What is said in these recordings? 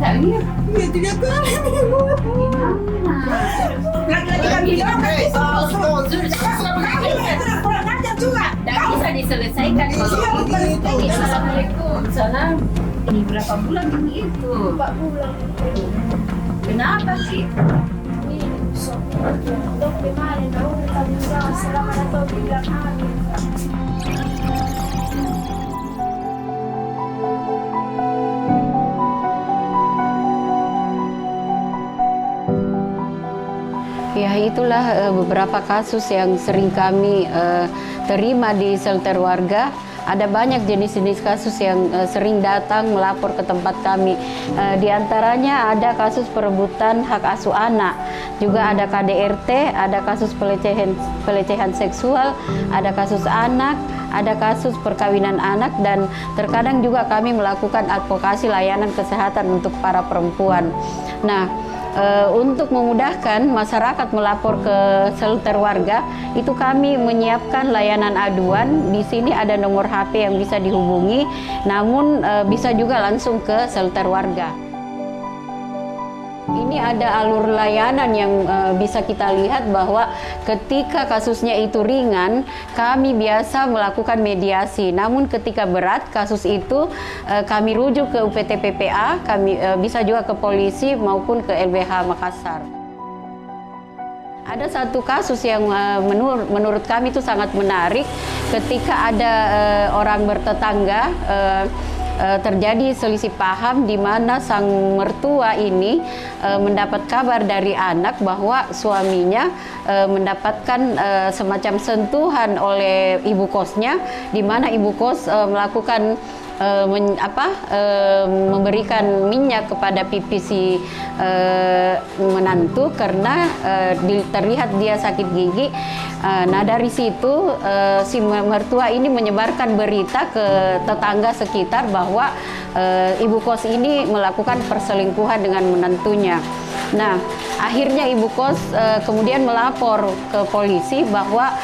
Tak lihat. Ya tidak kali dibuat. Lagi-lagi kami bilang kurang ajar juga. Tak bisa diselesaikan kalau begitu. Assalamualaikum. Salam. Ini berapa bulan begitu? 4 bulan. Kenapa sih? Ini so. Dok kemarin baru kami bilang selama atau bilang hamil. Ya, itulah beberapa kasus yang sering kami terima di shelter warga. Ada banyak jenis-jenis kasus yang sering datang melapor ke tempat kami. Di antaranya ada kasus perebutan hak asuh anak, juga ada KDRT, ada kasus pelecehan seksual, ada kasus anak, ada kasus perkawinan anak, dan terkadang juga kami melakukan advokasi layanan kesehatan untuk para perempuan. Nah, untuk memudahkan masyarakat melapor ke shelter warga, itu kami menyiapkan layanan aduan. Di sini ada nomor HP yang bisa dihubungi, namun bisa juga langsung ke shelter warga. Ini ada alur layanan yang bisa kita lihat bahwa ketika kasusnya itu ringan, kami biasa melakukan mediasi. Namun ketika berat kasus itu, kami rujuk ke UPT PPA, kami bisa juga ke polisi maupun ke LBH Makassar. Ada satu kasus yang menurut kami itu sangat menarik, ketika ada orang bertetangga terjadi selisih paham di mana sang mertua ini mendapat kabar dari anak bahwa suaminya mendapatkan semacam sentuhan oleh ibu kosnya, di mana ibu kos melakukan memberikan minyak kepada pipi si menantu karena terlihat dia sakit gigi. Nah, dari situ si mertua ini menyebarkan berita ke tetangga sekitar bahwa ibu kos ini melakukan perselingkuhan dengan menantunya. Nah, akhirnya ibu kos kemudian melapor ke polisi bahwa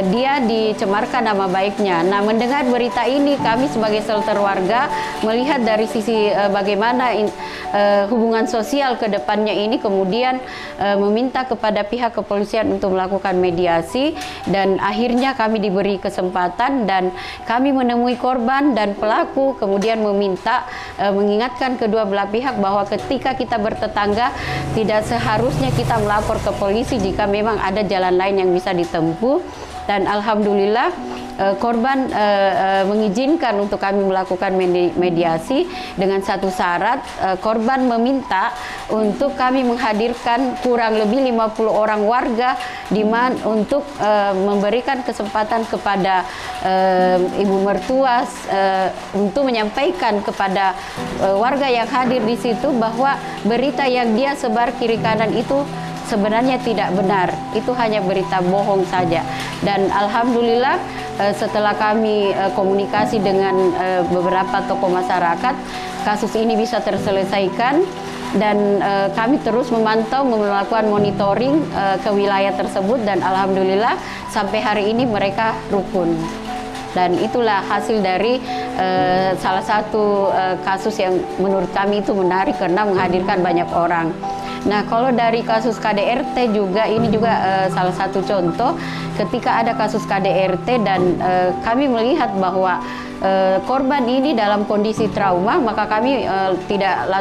dia dicemarkan nama baiknya. Nah, mendengar berita ini, kami sebagai shelter warga melihat dari sisi bagaimana hubungan sosial ke depannya ini, kemudian meminta kepada pihak kepolisian untuk melakukan mediasi, dan akhirnya kami diberi kesempatan dan kami menemui korban dan pelaku, kemudian meminta mengingatkan kedua belah pihak bahwa ketika kita bertetangga tidak seharusnya kita melapor ke polisi jika memang ada jalan lain yang bisa ditempuh. Dan alhamdulillah korban mengizinkan untuk kami melakukan mediasi dengan satu syarat. Korban meminta untuk kami menghadirkan kurang lebih 50 orang warga untuk memberikan kesempatan kepada ibu mertua untuk menyampaikan kepada warga yang hadir di situ bahwa berita yang dia sebar kiri kanan itu sebenarnya tidak benar, itu hanya berita bohong saja. Dan alhamdulillah setelah kami komunikasi dengan beberapa tokoh masyarakat, kasus ini bisa terselesaikan, dan kami terus memantau, melakukan monitoring ke wilayah tersebut, dan alhamdulillah sampai hari ini mereka rukun. Dan itulah hasil dari salah satu kasus yang menurut kami itu menarik karena menghadirkan banyak orang. Nah, kalau dari kasus KDRT juga, ini juga salah satu contoh ketika ada kasus KDRT dan kami melihat bahwa korban ini dalam kondisi trauma, maka kami tidak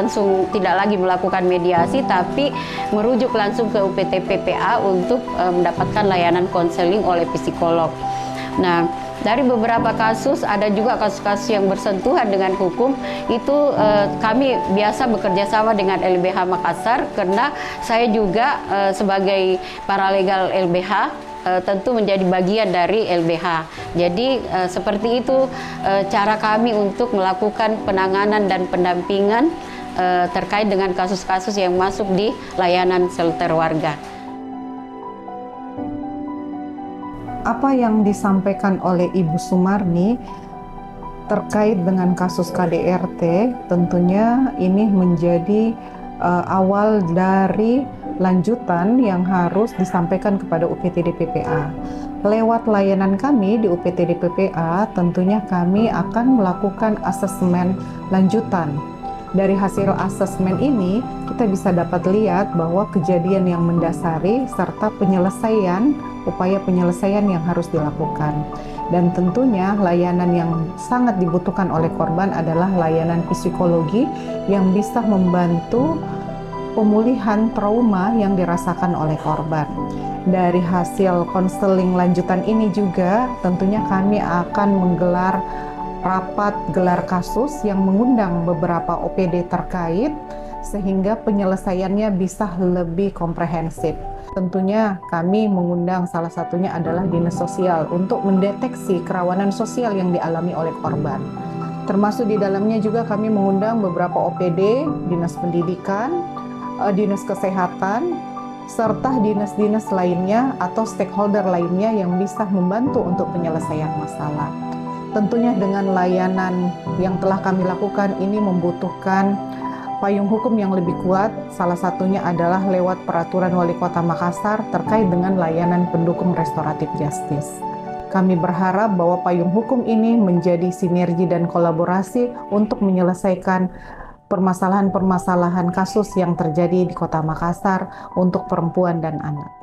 lagi melakukan mediasi, tapi merujuk langsung ke UPT PPA untuk mendapatkan layanan konseling oleh psikolog. Nah, dari beberapa kasus, ada juga kasus-kasus yang bersentuhan dengan hukum, itu kami biasa bekerja sama dengan LBH Makassar, karena saya juga sebagai paralegal LBH tentu menjadi bagian dari LBH. Jadi seperti itu cara kami untuk melakukan penanganan dan pendampingan terkait dengan kasus-kasus yang masuk di layanan shelter warga. Apa yang disampaikan oleh Ibu Sumarni terkait dengan kasus KDRT, tentunya ini menjadi awal dari lanjutan yang harus disampaikan kepada UPTD PPA. Lewat layanan kami di UPTD PPA, tentunya kami akan melakukan asesmen lanjutan Dari hasil asesmen ini, kita bisa dapat lihat bahwa kejadian yang mendasari serta upaya penyelesaian yang harus dilakukan. Dan tentunya layanan yang sangat dibutuhkan oleh korban adalah layanan psikologi yang bisa membantu pemulihan trauma yang dirasakan oleh korban. Dari hasil konseling lanjutan ini juga tentunya kami akan menggelar rapat gelar kasus yang mengundang beberapa OPD terkait sehingga penyelesaiannya bisa lebih komprehensif. Tentunya kami mengundang salah satunya adalah Dinas Sosial untuk mendeteksi kerawanan sosial yang dialami oleh korban. Termasuk di dalamnya juga kami mengundang beberapa OPD, Dinas Pendidikan, Dinas Kesehatan, serta dinas-dinas lainnya atau stakeholder lainnya yang bisa membantu untuk penyelesaian masalah. Tentunya dengan layanan yang telah kami lakukan ini membutuhkan payung hukum yang lebih kuat, salah satunya adalah lewat Peraturan Wali Kota Makassar terkait dengan layanan pendukung restoratif justice. Kami berharap bahwa payung hukum ini menjadi sinergi dan kolaborasi untuk menyelesaikan permasalahan-permasalahan kasus yang terjadi di Kota Makassar untuk perempuan dan anak.